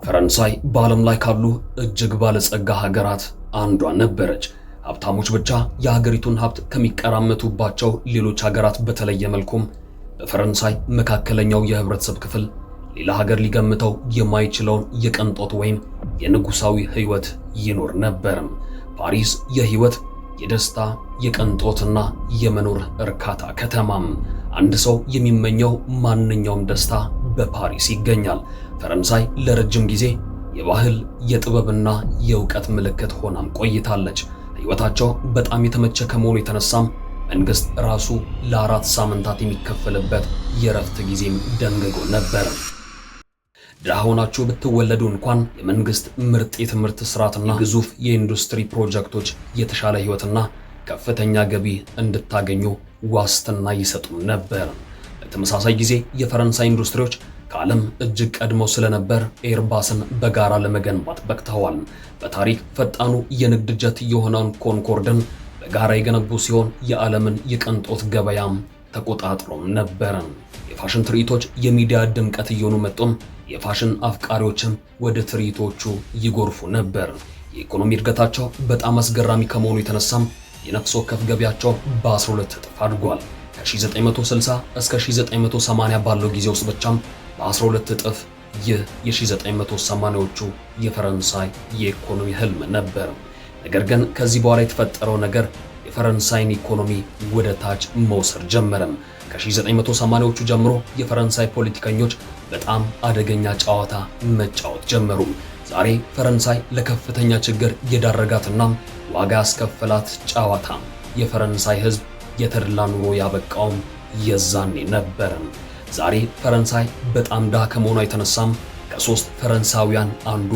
ፈረንሳይ በዓለም ላይ ካሉ እጅግ ባለጸጋ ሀገራት አንዷ ነበረች። ሀብታሞች ብቻ የሀገሪቱን ሀብት ከሚቀራመቱባቸው ሌሎች ሀገራት በተለየ መልኩም በፈረንሳይ መካከለኛው የህብረተሰብ ክፍል ሌላ ሀገር ሊገምተው የማይችለውን የቅንጦት ወይም የንጉሳዊ ህይወት ይኖር ነበርም። ፓሪስ የህይወት የደስታ የቅንጦትና የመኖር እርካታ ከተማም። አንድ ሰው የሚመኘው ማንኛውም ደስታ በፓሪስ ይገኛል። ፈረንሳይ ለረጅም ጊዜ የባህል የጥበብና የእውቀት ምልክት ሆናም ቆይታለች። ህይወታቸው በጣም የተመቸ ከመሆኑ የተነሳም መንግስት ራሱ ለ4 ሳምንታት የሚከፈልበት የረፍት ጊዜም ደንግጎ ነበር። ድሃ ሆናችሁ ብትወለዱ እንኳን የመንግስት ምርጥ የትምህርት ስርዓትና ግዙፍ የኢንዱስትሪ ፕሮጀክቶች የተሻለ ህይወትና ከፍተኛ ገቢ እንድታገኙ ዋስትና ይሰጡም ነበር። በተመሳሳይ ጊዜ የፈረንሳይ ኢንዱስትሪዎች ከዓለም እጅግ ቀድመው ስለነበር ኤርባስን በጋራ ለመገንባት በቅተዋል። በታሪክ ፈጣኑ የንግድ ጀት የሆነውን ኮንኮርድን በጋራ የገነቡ ሲሆን የዓለምን የቅንጦት ገበያም ተቆጣጥሮም ነበር። የፋሽን ትርኢቶች የሚዲያ ድምቀት እየሆኑ መጡም። የፋሽን አፍቃሪዎችም ወደ ትርኢቶቹ ይጎርፉ ነበር። የኢኮኖሚ እድገታቸው በጣም አስገራሚ ከመሆኑ የተነሳም የነፍስ ወከፍ ገቢያቸው በ12 እጥፍ አድጓል። ከ1960 እስከ 1980 ባለው ጊዜ ውስጥ ብቻም በ12 እጥፍ። ይህ የ1980ዎቹ የፈረንሳይ የኢኮኖሚ ህልም ነበር። ነገር ግን ከዚህ በኋላ የተፈጠረው ነገር የፈረንሳይን ኢኮኖሚ ወደ ታች መውሰድ ጀመረም። ከ1980ዎቹ ጀምሮ የፈረንሳይ ፖለቲከኞች በጣም አደገኛ ጨዋታ መጫወት ጀመሩ። ዛሬ ፈረንሳይ ለከፍተኛ ችግር የዳረጋትና ዋጋ ያስከፈላት ጨዋታ የፈረንሳይ ህዝብ የተድላ ኑሮ ያበቃውም የዛኔ ነበር። ዛሬ ፈረንሳይ በጣም ድሃ ከመሆኗ የተነሳም ከ3 ፈረንሳውያን አንዱ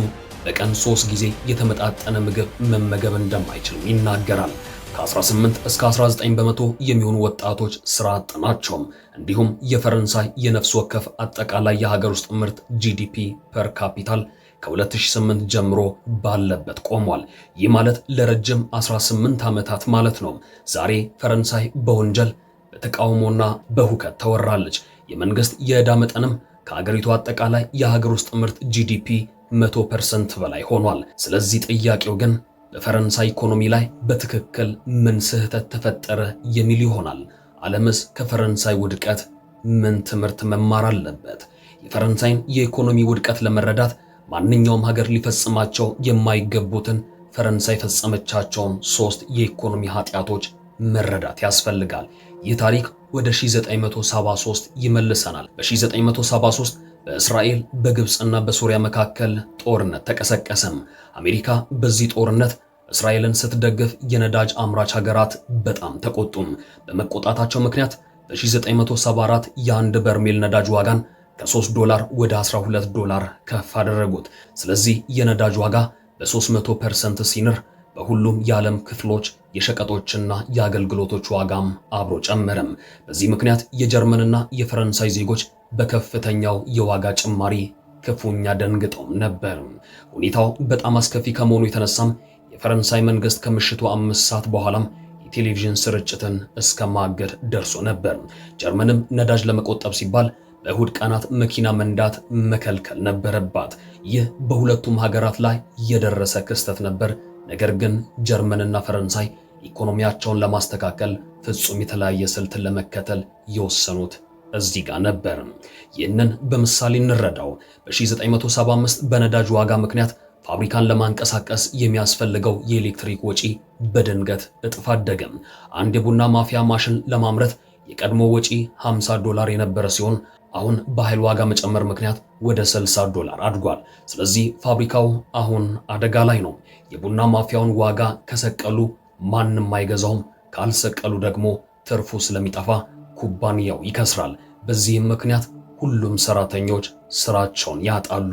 በቀን 3 ጊዜ የተመጣጠነ ምግብ መመገብ እንደማይችል ይናገራል። ከ18 እስከ 19 በመቶ የሚሆኑ ወጣቶች ስራ አጥ ናቸው። እንዲሁም የፈረንሳይ የነፍስ ወከፍ አጠቃላይ የሀገር ውስጥ ምርት ጂዲፒ ፐር ካፒታል ከ2008 ጀምሮ ባለበት ቆሟል። ይህ ማለት ለረጅም 18 ዓመታት ማለት ነው። ዛሬ ፈረንሳይ በወንጀል በተቃውሞና በሁከት ተወራለች። የመንግስት የዕዳ መጠንም ከሀገሪቱ አጠቃላይ የሀገር ውስጥ ምርት ጂዲፒ 100% በላይ ሆኗል። ስለዚህ ጥያቄው ግን በፈረንሳይ ኢኮኖሚ ላይ በትክክል ምን ስህተት ተፈጠረ የሚል ይሆናል። ዓለምስ ከፈረንሳይ ውድቀት ምን ትምህርት መማር አለበት? የፈረንሳይን የኢኮኖሚ ውድቀት ለመረዳት ማንኛውም ሀገር ሊፈጽማቸው የማይገቡትን ፈረንሳይ ፈጸመቻቸውን 3 የኢኮኖሚ ኃጢአቶች መረዳት ያስፈልጋል። ይህ ታሪክ ወደ 1973 ይመልሰናል። በ1973 በእስራኤል በግብፅና በሶሪያ መካከል ጦርነት ተቀሰቀሰም። አሜሪካ በዚህ ጦርነት እስራኤልን ስትደግፍ የነዳጅ አምራች ሀገራት በጣም ተቆጡም። በመቆጣታቸው ምክንያት በ1974 የአንድ በርሜል ነዳጅ ዋጋን ከ$3 ወደ $12 ከፍ አደረጉት። ስለዚህ የነዳጅ ዋጋ በ300% ሲንር በሁሉም የዓለም ክፍሎች የሸቀጦችና የአገልግሎቶች ዋጋም አብሮ ጨመረም። በዚህ ምክንያት የጀርመንና የፈረንሳይ ዜጎች በከፍተኛው የዋጋ ጭማሪ ክፉኛ ደንግጠው ነበር። ሁኔታው በጣም አስከፊ ከመሆኑ የተነሳም የፈረንሳይ መንግስት ከምሽቱ 5 ሰዓት በኋላም የቴሌቪዥን ስርጭትን እስከ ማገድ ደርሶ ነበር። ጀርመንም ነዳጅ ለመቆጠብ ሲባል በእሁድ ቀናት መኪና መንዳት መከልከል ነበረባት። ይህ በሁለቱም ሀገራት ላይ የደረሰ ክስተት ነበር። ነገር ግን ጀርመንና ፈረንሳይ ኢኮኖሚያቸውን ለማስተካከል ፍጹም የተለያየ ስልትን ለመከተል የወሰኑት እዚህ ጋር ነበር። ይህንን በምሳሌ እንረዳው። በ1975 በነዳጅ ዋጋ ምክንያት ፋብሪካን ለማንቀሳቀስ የሚያስፈልገው የኤሌክትሪክ ወጪ በድንገት እጥፍ አደገ። አንድ የቡና ማፍያ ማሽን ለማምረት የቀድሞ ወጪ $50 የነበረ ሲሆን አሁን በኃይል ዋጋ መጨመር ምክንያት ወደ $60 አድጓል። ስለዚህ ፋብሪካው አሁን አደጋ ላይ ነው። የቡና ማፍያውን ዋጋ ከሰቀሉ ማንም አይገዛውም፣ ካልሰቀሉ ደግሞ ትርፉ ስለሚጠፋ ኩባንያው ይከስራል። በዚህም ምክንያት ሁሉም ሰራተኞች ስራቸውን ያጣሉ።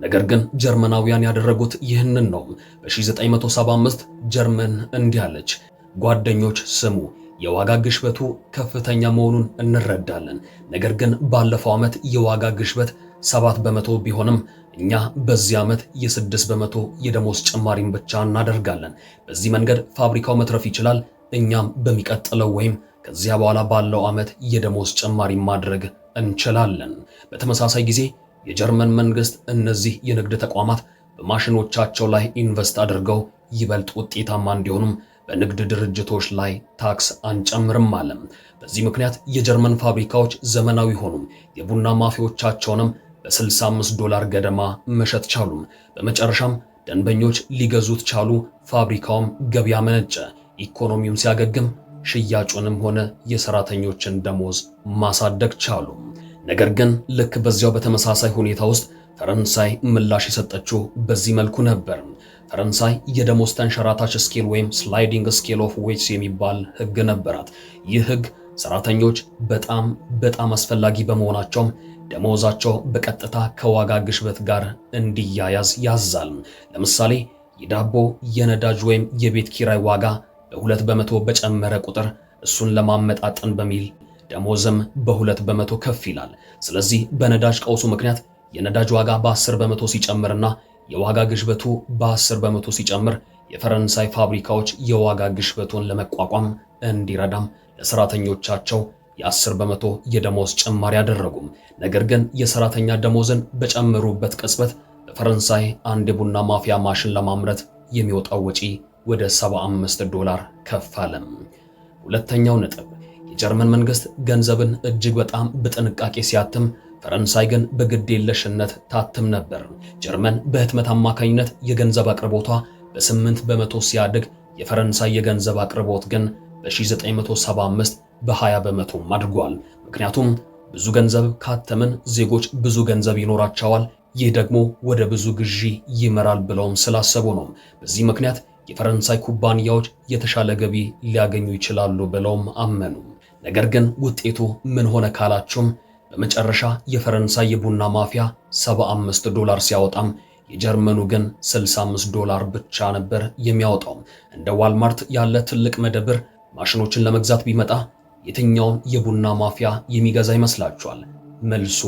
ነገር ግን ጀርመናውያን ያደረጉት ይህንን ነው። በ1975 ጀርመን እንዲህ አለች፣ ጓደኞች ስሙ፣ የዋጋ ግሽበቱ ከፍተኛ መሆኑን እንረዳለን። ነገር ግን ባለፈው ዓመት የዋጋ ግሽበት 7 በመቶ ቢሆንም እኛ በዚህ ዓመት የ6 በመቶ የደሞዝ ጭማሪን ብቻ እናደርጋለን። በዚህ መንገድ ፋብሪካው መትረፍ ይችላል። እኛም በሚቀጥለው ወይም ከዚያ በኋላ ባለው ዓመት የደሞዝ ጭማሪ ማድረግ እንችላለን። በተመሳሳይ ጊዜ የጀርመን መንግስት እነዚህ የንግድ ተቋማት በማሽኖቻቸው ላይ ኢንቨስት አድርገው ይበልጥ ውጤታማ እንዲሆኑም በንግድ ድርጅቶች ላይ ታክስ አንጨምርም አለ። በዚህ ምክንያት የጀርመን ፋብሪካዎች ዘመናዊ ሆኑም፣ የቡና ማፊያዎቻቸውንም በ65 $ገደማ መሸጥ ቻሉ። በመጨረሻም ደንበኞች ሊገዙት ቻሉ። ፋብሪካውም ገበያ መነጨ። ኢኮኖሚውም ሲያገግም ሽያጩንም ሆነ የሰራተኞችን ደሞዝ ማሳደግ ቻሉ። ነገር ግን ልክ በዚያው በተመሳሳይ ሁኔታ ውስጥ ፈረንሳይ ምላሽ የሰጠችው በዚህ መልኩ ነበር። ፈረንሳይ የደሞዝ ተንሸራታች ስኬል ወይም ስላይዲንግ ስኬል ኦፍ ዌጅስ የሚባል ህግ ነበራት። ይህ ህግ ሰራተኞች በጣም አስፈላጊ በመሆናቸውም ደሞዛቸው በቀጥታ ከዋጋ ግሽበት ጋር እንዲያያዝ ያዛል። ለምሳሌ የዳቦ፣ የነዳጅ ወይም የቤት ኪራይ ዋጋ በ2 በመቶ በጨመረ ቁጥር እሱን ለማመጣጠን በሚል ደሞዝም በ2 በመቶ ከፍ ይላል። ስለዚህ በነዳጅ ቀውሱ ምክንያት የነዳጅ ዋጋ በ10 በመቶ ሲጨምርና የዋጋ ግሽበቱ በ10 በመቶ ሲጨምር የፈረንሳይ ፋብሪካዎች የዋጋ ግሽበቱን ለመቋቋም እንዲረዳም ለሰራተኞቻቸው የ10 በመቶ የደሞዝ ጭማሪ አደረጉም። ነገር ግን የሰራተኛ ደሞዝን በጨመሩበት ቅጽበት በፈረንሳይ አንድ የቡና ማፍያ ማሽን ለማምረት የሚወጣው ወጪ ወደ $75 ከፍ አለ። ሁለተኛው ነጥብ፣ የጀርመን መንግስት ገንዘብን እጅግ በጣም በጥንቃቄ ሲያትም፣ ፈረንሳይ ግን በግዴለሽነት ታትም ነበር። ጀርመን በህትመት አማካኝነት የገንዘብ አቅርቦቷ በ8 በመቶ ሲያድግ፣ የፈረንሳይ የገንዘብ አቅርቦት ግን በ1975 በ20 በመቶ አድጓል። ምክንያቱም ብዙ ገንዘብ ካተምን ዜጎች ብዙ ገንዘብ ይኖራቸዋል፣ ይህ ደግሞ ወደ ብዙ ግዢ ይመራል ብለውም ስላሰቡ ነው። በዚህ ምክንያት የፈረንሳይ ኩባንያዎች የተሻለ ገቢ ሊያገኙ ይችላሉ ብለውም አመኑ። ነገር ግን ውጤቱ ምን ሆነ ካላችሁም በመጨረሻ የፈረንሳይ የቡና ማፊያ $75 ሲያወጣም የጀርመኑ ግን $65 ብቻ ነበር የሚያወጣው። እንደ ዋልማርት ያለ ትልቅ መደብር ማሽኖችን ለመግዛት ቢመጣ የትኛውን የቡና ማፊያ የሚገዛ ይመስላችኋል? መልሱ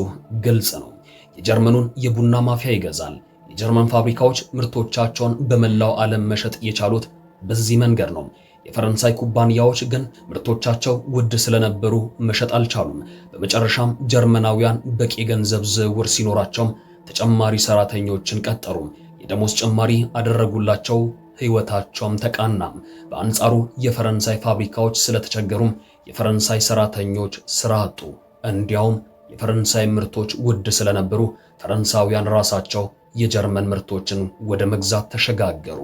ግልጽ ነው። የጀርመኑን የቡና ማፊያ ይገዛል። የጀርመን ፋብሪካዎች ምርቶቻቸውን በመላው ዓለም መሸጥ የቻሉት በዚህ መንገድ ነው። የፈረንሳይ ኩባንያዎች ግን ምርቶቻቸው ውድ ስለነበሩ መሸጥ አልቻሉም። በመጨረሻም ጀርመናውያን በቂ ገንዘብ ዝውውር ሲኖራቸውም ተጨማሪ ሰራተኞችን ቀጠሩ፣ የደሞዝ ጭማሪ አደረጉላቸው፣ ህይወታቸውም ተቃናም። በአንጻሩ የፈረንሳይ ፋብሪካዎች ስለተቸገሩም የፈረንሳይ ሰራተኞች ስራ አጡ። እንዲያውም የፈረንሳይ ምርቶች ውድ ስለነበሩ ፈረንሳውያን ራሳቸው የጀርመን ምርቶችን ወደ መግዛት ተሸጋገሩ።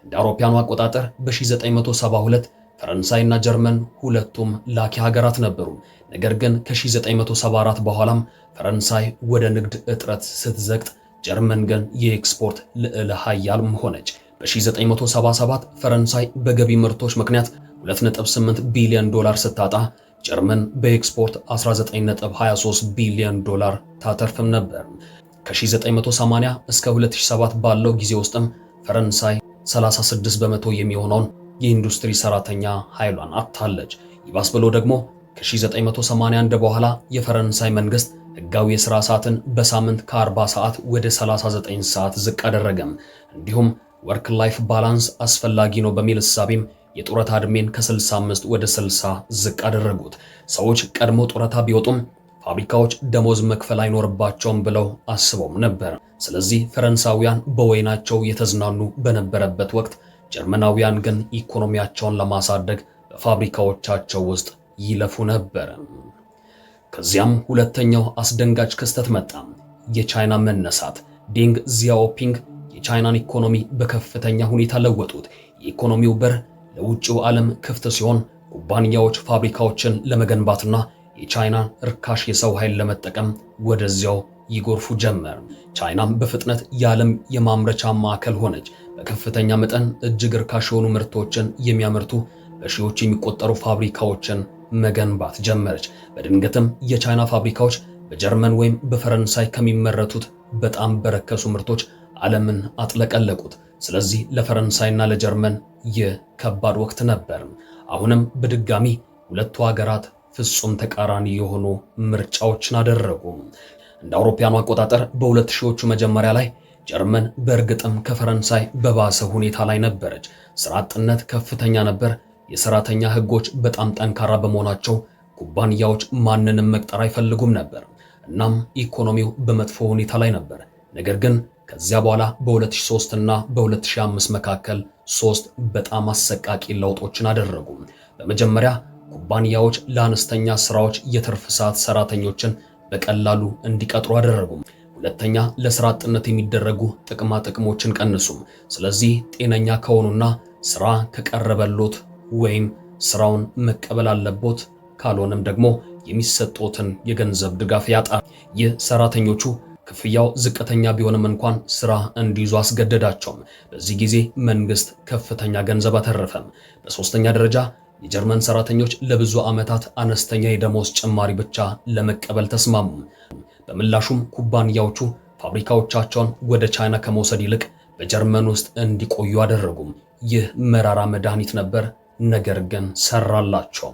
እንደ አውሮፓውያኑ አቆጣጠር በ1972 ፈረንሳይና ጀርመን ሁለቱም ላኪ ሀገራት ነበሩ። ነገር ግን ከ1974 በኋላም ፈረንሳይ ወደ ንግድ እጥረት ስትዘግጥ፣ ጀርመን ግን የኤክስፖርት ልዕለ ኃያልም ሆነች። በ1977 ፈረንሳይ በገቢ ምርቶች ምክንያት $2.8 ቢሊዮን ስታጣ፣ ጀርመን በኤክስፖርት $19.23 ቢሊዮን ታተርፍም ነበር። ከ1980 እስከ 2007 ባለው ጊዜ ውስጥም ፈረንሳይ 36 በመቶ የሚሆነውን የኢንዱስትሪ ሰራተኛ ኃይሏን አጥታለች። ይባስ ብሎ ደግሞ ከ1981 በኋላ የፈረንሳይ መንግስት ህጋዊ የሥራ ሰዓትን በሳምንት ከ40 ሰዓት ወደ 39 ሰዓት ዝቅ አደረገም። እንዲሁም ወርክ ላይፍ ባላንስ አስፈላጊ ነው በሚል እሳቤም የጡረታ ዕድሜን ከ65 ወደ 60 ዝቅ አደረጉት። ሰዎች ቀድሞ ጡረታ ቢወጡም ፋብሪካዎች ደሞዝ መክፈል አይኖርባቸውም ብለው አስበውም ነበር። ስለዚህ ፈረንሳውያን በወይናቸው የተዝናኑ በነበረበት ወቅት ጀርመናውያን ግን ኢኮኖሚያቸውን ለማሳደግ በፋብሪካዎቻቸው ውስጥ ይለፉ ነበር። ከዚያም ሁለተኛው አስደንጋጭ ክስተት መጣ፣ የቻይና መነሳት። ዴንግ ዚያኦፒንግ የቻይናን ኢኮኖሚ በከፍተኛ ሁኔታ ለወጡት። የኢኮኖሚው በር ለውጭው ዓለም ክፍት ሲሆን ኩባንያዎች ፋብሪካዎችን ለመገንባትና የቻይናን ርካሽ የሰው ኃይል ለመጠቀም ወደዚያው ይጎርፉ ጀመር። ቻይናም በፍጥነት የዓለም የማምረቻ ማዕከል ሆነች። በከፍተኛ መጠን እጅግ ርካሽ የሆኑ ምርቶችን የሚያመርቱ በሺዎች የሚቆጠሩ ፋብሪካዎችን መገንባት ጀመረች። በድንገትም የቻይና ፋብሪካዎች በጀርመን ወይም በፈረንሳይ ከሚመረቱት በጣም በረከሱ ምርቶች ዓለምን አጥለቀለቁት። ስለዚህ ለፈረንሳይና ለጀርመን ይህ ከባድ ወቅት ነበር። አሁንም በድጋሚ ሁለቱ ሀገራት ፍጹም ተቃራኒ የሆኑ ምርጫዎችን አደረጉ። እንደ አውሮፓውያኑ አቆጣጠር በ2000ዎቹ መጀመሪያ ላይ ጀርመን በእርግጥም ከፈረንሳይ በባሰ ሁኔታ ላይ ነበረች። ስራ አጥነት ከፍተኛ ነበር። የሰራተኛ ህጎች በጣም ጠንካራ በመሆናቸው ኩባንያዎች ማንንም መቅጠር አይፈልጉም ነበር። እናም ኢኮኖሚው በመጥፎ ሁኔታ ላይ ነበር። ነገር ግን ከዚያ በኋላ በ2003 እና በ2005 መካከል ሶስት በጣም አሰቃቂ ለውጦችን አደረጉ። በመጀመሪያ ኩባንያዎች ለአነስተኛ ስራዎች የትርፍ ሰዓት ሰራተኞችን በቀላሉ እንዲቀጥሩ አደረጉ። ሁለተኛ ለስራ አጥነት የሚደረጉ ጥቅማ ጥቅሞችን ቀንሱ። ስለዚህ ጤነኛ ከሆኑና ስራ ከቀረበሎት ወይም ስራውን መቀበል አለቦት፣ ካልሆነም ደግሞ የሚሰጡትን የገንዘብ ድጋፍ ያጣል። ይህ ሰራተኞቹ ክፍያው ዝቅተኛ ቢሆንም እንኳን ስራ እንዲይዙ አስገደዳቸው። በዚህ ጊዜ መንግስት ከፍተኛ ገንዘብ አተረፈም። በሶስተኛ ደረጃ የጀርመን ሰራተኞች ለብዙ ዓመታት አነስተኛ የደሞዝ ጭማሪ ብቻ ለመቀበል ተስማሙ። በምላሹም ኩባንያዎቹ ፋብሪካዎቻቸውን ወደ ቻይና ከመውሰድ ይልቅ በጀርመን ውስጥ እንዲቆዩ አደረጉ። ይህ መራራ መድኃኒት ነበር፣ ነገር ግን ሰራላቸው።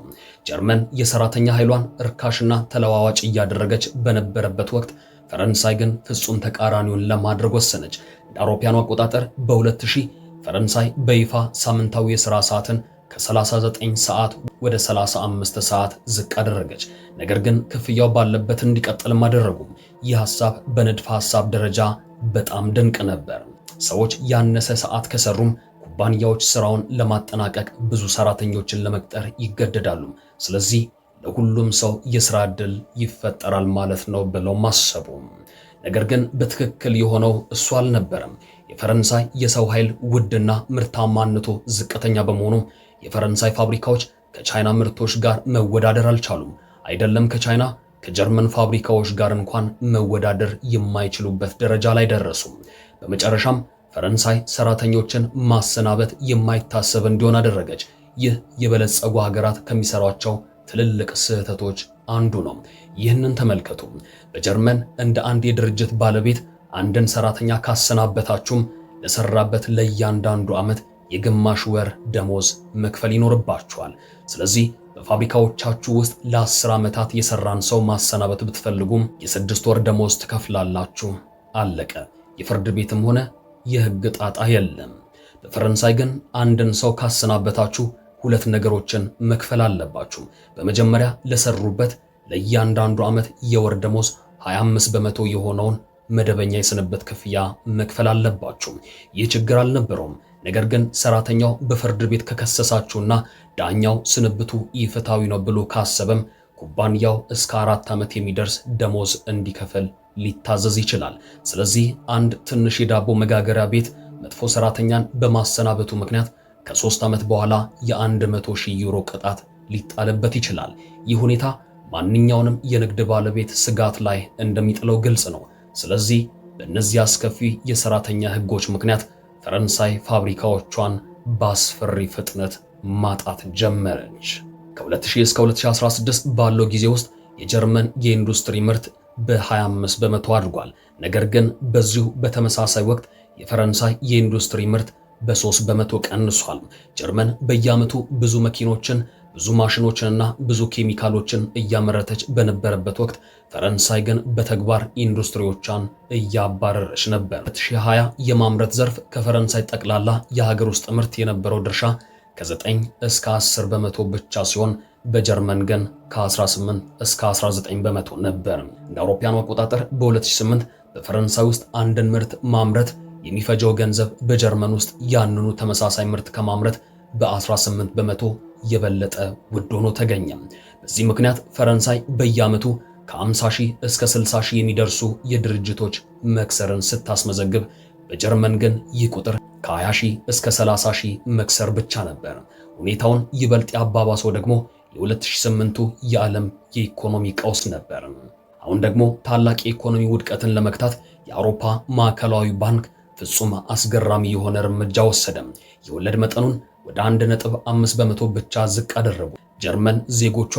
ጀርመን የሰራተኛ ኃይሏን እርካሽና ተለዋዋጭ እያደረገች በነበረበት ወቅት ፈረንሳይ ግን ፍጹም ተቃራኒውን ለማድረግ ወሰነች። እንደ አውሮፓውያኑ አቆጣጠር በ2000 ፈረንሳይ በይፋ ሳምንታዊ የሥራ ሰዓትን ከ39 ሰዓት ወደ 35 ሰዓት ዝቅ አደረገች። ነገር ግን ክፍያው ባለበት እንዲቀጥልም አደረጉ። ይህ ሐሳብ በንድፈ ሐሳብ ደረጃ በጣም ድንቅ ነበር። ሰዎች ያነሰ ሰዓት ከሰሩም ኩባንያዎች ስራውን ለማጠናቀቅ ብዙ ሰራተኞችን ለመቅጠር ይገደዳሉ። ስለዚህ ለሁሉም ሰው የሥራ ዕድል ይፈጠራል ማለት ነው ብለው ማሰቡ። ነገር ግን በትክክል የሆነው እሱ አልነበረም። የፈረንሳይ የሰው ኃይል ውድና ምርታማነቱ ዝቅተኛ በመሆኑ የፈረንሳይ ፋብሪካዎች ከቻይና ምርቶች ጋር መወዳደር አልቻሉም። አይደለም ከቻይና ከጀርመን ፋብሪካዎች ጋር እንኳን መወዳደር የማይችሉበት ደረጃ ላይ ደረሱ። በመጨረሻም ፈረንሳይ ሰራተኞችን ማሰናበት የማይታሰብ እንዲሆን አደረገች። ይህ የበለጸጉ ሀገራት ከሚሰሯቸው ትልልቅ ስህተቶች አንዱ ነው። ይህንን ተመልከቱ። በጀርመን እንደ አንድ የድርጅት ባለቤት አንድን ሰራተኛ ካሰናበታችሁም ለሰራበት ለእያንዳንዱ ዓመት የግማሽ ወር ደሞዝ መክፈል ይኖርባችኋል። ስለዚህ በፋብሪካዎቻችሁ ውስጥ ለ10 ዓመታት የሰራን ሰው ማሰናበት ብትፈልጉም የ6 ወር ደሞዝ ትከፍላላችሁ። አለቀ። የፍርድ ቤትም ሆነ የሕግ ጣጣ የለም። በፈረንሳይ ግን አንድን ሰው ካሰናበታችሁ ሁለት ነገሮችን መክፈል አለባችሁ። በመጀመሪያ ለሰሩበት ለእያንዳንዱ ዓመት የወር ደሞዝ 25 በመቶ የሆነውን መደበኛ የስንብት ክፍያ መክፈል አለባችሁ። ይህ ችግር አልነበረውም። ነገር ግን ሰራተኛው በፍርድ ቤት ከከሰሳችሁና ዳኛው ስንብቱ ኢፍትሃዊ ነው ብሎ ካሰበም ኩባንያው እስከ 4 ዓመት የሚደርስ ደሞዝ እንዲከፍል ሊታዘዝ ይችላል። ስለዚህ አንድ ትንሽ የዳቦ መጋገሪያ ቤት መጥፎ ሰራተኛን በማሰናበቱ ምክንያት ከ3 ዓመት በኋላ የ100,000 ዩሮ ቅጣት ሊጣልበት ይችላል። ይህ ሁኔታ ማንኛውንም የንግድ ባለቤት ስጋት ላይ እንደሚጥለው ግልጽ ነው። ስለዚህ በእነዚህ አስከፊ የሰራተኛ ሕጎች ምክንያት ፈረንሳይ ፋብሪካዎቿን በአስፈሪ ፍጥነት ማጣት ጀመረች። ከ2000 እስከ 2016 ባለው ጊዜ ውስጥ የጀርመን የኢንዱስትሪ ምርት በ25 በመቶ አድጓል። ነገር ግን በዚሁ በተመሳሳይ ወቅት የፈረንሳይ የኢንዱስትሪ ምርት በ3 በመቶ ቀንሷል። ጀርመን በየዓመቱ ብዙ መኪኖችን፣ ብዙ ማሽኖችንና ብዙ ኬሚካሎችን እያመረተች በነበረበት ወቅት ፈረንሳይ ግን በተግባር ኢንዱስትሪዎቿን እያባረረች ነበር። 2020 የማምረት ዘርፍ ከፈረንሳይ ጠቅላላ የሀገር ውስጥ ምርት የነበረው ድርሻ ከ9 እስከ 10 በመቶ ብቻ ሲሆን በጀርመን ግን ከ18 እስከ 19 በመቶ ነበር። እንደ አውሮፓውያኑ አቆጣጠር በ2008 በፈረንሳይ ውስጥ አንድን ምርት ማምረት የሚፈጀው ገንዘብ በጀርመን ውስጥ ያንኑ ተመሳሳይ ምርት ከማምረት በ18 በመቶ የበለጠ ውድ ሆኖ ተገኘ። በዚህ ምክንያት ፈረንሳይ በየዓመቱ ከ50,000 እስከ 60,000 የሚደርሱ የድርጅቶች መክሰርን ስታስመዘግብ፣ በጀርመን ግን ይህ ቁጥር ከ20,000 እስከ 30,000 መክሰር ብቻ ነበር። ሁኔታውን ይበልጥ ያባባሰው ደግሞ የ2008ቱ የዓለም የኢኮኖሚ ቀውስ ነበር። አሁን ደግሞ ታላቅ የኢኮኖሚ ውድቀትን ለመግታት የአውሮፓ ማዕከላዊ ባንክ ፍጹም አስገራሚ የሆነ እርምጃ ወሰደ። የወለድ መጠኑን ወደ 1.5 በመቶ ብቻ ዝቅ አደረጉ። ጀርመን ዜጎቿ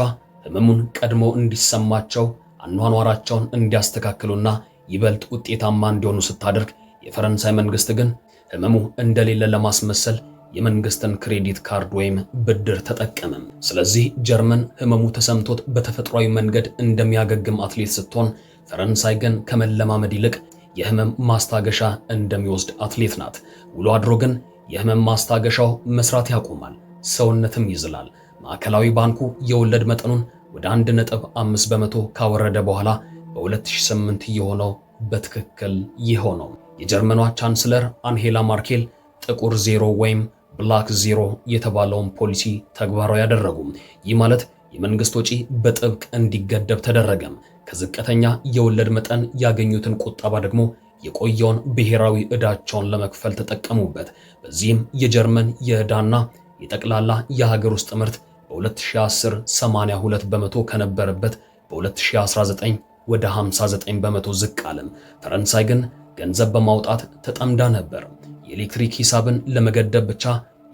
ህመሙን ቀድሞ እንዲሰማቸው አኗኗራቸውን እንዲያስተካክሉና ይበልጥ ውጤታማ እንዲሆኑ ስታደርግ፣ የፈረንሳይ መንግስት ግን ህመሙ እንደሌለ ለማስመሰል የመንግስትን ክሬዲት ካርድ ወይም ብድር ተጠቀመ። ስለዚህ ጀርመን ህመሙ ተሰምቶት በተፈጥሯዊ መንገድ እንደሚያገግም አትሌት ስትሆን፣ ፈረንሳይ ግን ከመለማመድ ይልቅ የህመም ማስታገሻ እንደሚወስድ አትሌት ናት። ውሎ አድሮ ግን የህመም ማስታገሻው መስራት ያቆማል፣ ሰውነትም ይዝላል። ማዕከላዊ ባንኩ የወለድ መጠኑን ወደ 1.5 በመቶ ካወረደ በኋላ በ2008 የሆነው በትክክል የሆነው የጀርመኗ ቻንስለር አንጌላ ማርኬል ጥቁር ዜሮ ወይም ብላክ ዜሮ የተባለውን ፖሊሲ ተግባራዊ ያደረጉ። ይህ ማለት የመንግስት ወጪ በጥብቅ እንዲገደብ ተደረገ። ከዝቅተኛ የወለድ መጠን ያገኙትን ቁጠባ ደግሞ የቆየውን ብሔራዊ ዕዳቸውን ለመክፈል ተጠቀሙበት። በዚህም የጀርመን የዕዳና የጠቅላላ የሀገር ውስጥ ምርት በ2010 82 በመቶ ከነበረበት በ2019 ወደ 59 በመቶ ዝቅ አለ። ፈረንሳይ ግን ገንዘብ በማውጣት ተጠምዳ ነበር። የኤሌክትሪክ ሂሳብን ለመገደብ ብቻ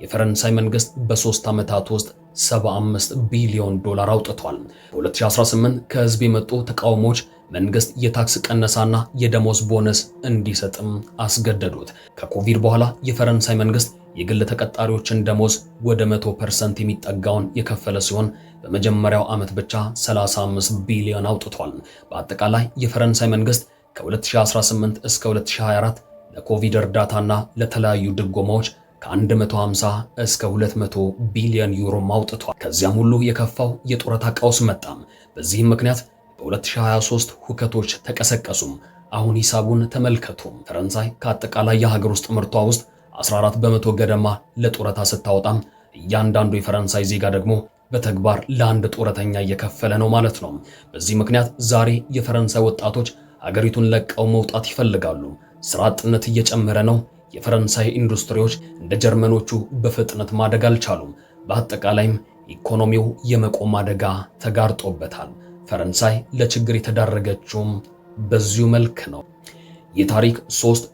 የፈረንሳይ መንግስት በ3 ዓመታት ውስጥ 75 ቢሊዮን ዶላር አውጥቷል። በ2018 ከህዝብ የመጡ ተቃውሞዎች መንግስት የታክስ ቀነሳና የደሞዝ ቦነስ እንዲሰጥም አስገደዱት። ከኮቪድ በኋላ የፈረንሳይ መንግስት የግል ተቀጣሪዎችን ደሞዝ ወደ 100% የሚጠጋውን የከፈለ ሲሆን በመጀመሪያው ዓመት ብቻ 35 ቢሊዮን አውጥቷል። በአጠቃላይ የፈረንሳይ መንግስት ከ2018 እስከ 2024 ለኮቪድ እርዳታና ለተለያዩ ድጎማዎች ከ150 እስከ 200 ቢሊዮን ዩሮ አውጥቷል። ከዚያም ሁሉ የከፋው የጡረታ ቀውስ መጣም። በዚህም ምክንያት በ2023 ሁከቶች ተቀሰቀሱም። አሁን ሂሳቡን ተመልከቱ። ፈረንሳይ ከአጠቃላይ የሀገር ውስጥ ምርቷ ውስጥ 14 በመቶ ገደማ ለጡረታ ስታወጣም እያንዳንዱ የፈረንሳይ ዜጋ ደግሞ በተግባር ለአንድ ጡረተኛ እየከፈለ ነው ማለት ነው። በዚህ ምክንያት ዛሬ የፈረንሳይ ወጣቶች ሀገሪቱን ለቀው መውጣት ይፈልጋሉ። ስራ አጥነት እየጨመረ ነው። የፈረንሳይ ኢንዱስትሪዎች እንደ ጀርመኖቹ በፍጥነት ማደግ አልቻሉም። በአጠቃላይም ኢኮኖሚው የመቆም አደጋ ተጋርጦበታል። ፈረንሳይ ለችግር የተዳረገችውም በዚሁ መልክ ነው። የታሪክ 3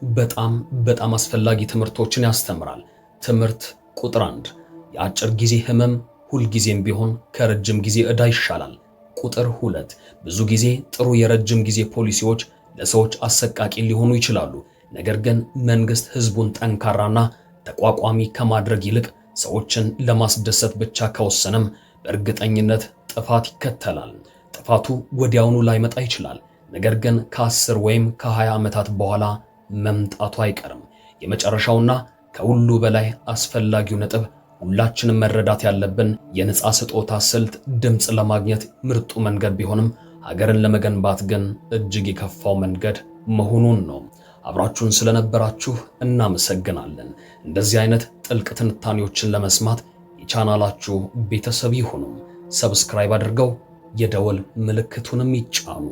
በጣም አስፈላጊ ትምህርቶችን ያስተምራል። ትምህርት ቁጥር 1 የአጭር ጊዜ ህመም ሁልጊዜም ቢሆን ከረጅም ጊዜ ዕዳ ይሻላል። ቁጥር 2 ብዙ ጊዜ ጥሩ የረጅም ጊዜ ፖሊሲዎች ለሰዎች አሰቃቂ ሊሆኑ ይችላሉ። ነገር ግን መንግስት ህዝቡን ጠንካራና ተቋቋሚ ከማድረግ ይልቅ ሰዎችን ለማስደሰት ብቻ ከወሰነም በእርግጠኝነት ጥፋት ይከተላል። ጥፋቱ ወዲያውኑ ላይመጣ ይችላል፣ ነገር ግን ከ10 ወይም ከ20 ዓመታት በኋላ መምጣቱ አይቀርም። የመጨረሻውና ከሁሉ በላይ አስፈላጊው ነጥብ ሁላችንም መረዳት ያለብን የነጻ ስጦታ ስልት ድምፅ ለማግኘት ምርጡ መንገድ ቢሆንም ሀገርን ለመገንባት ግን እጅግ የከፋው መንገድ መሆኑን ነው። አብራችሁን ስለነበራችሁ እናመሰግናለን። እንደዚህ አይነት ጥልቅ ትንታኔዎችን ለመስማት የቻናላችሁ ቤተሰብ ይሁኑ። ሰብስክራይብ አድርገው የደወል ምልክቱንም ይጫኑ።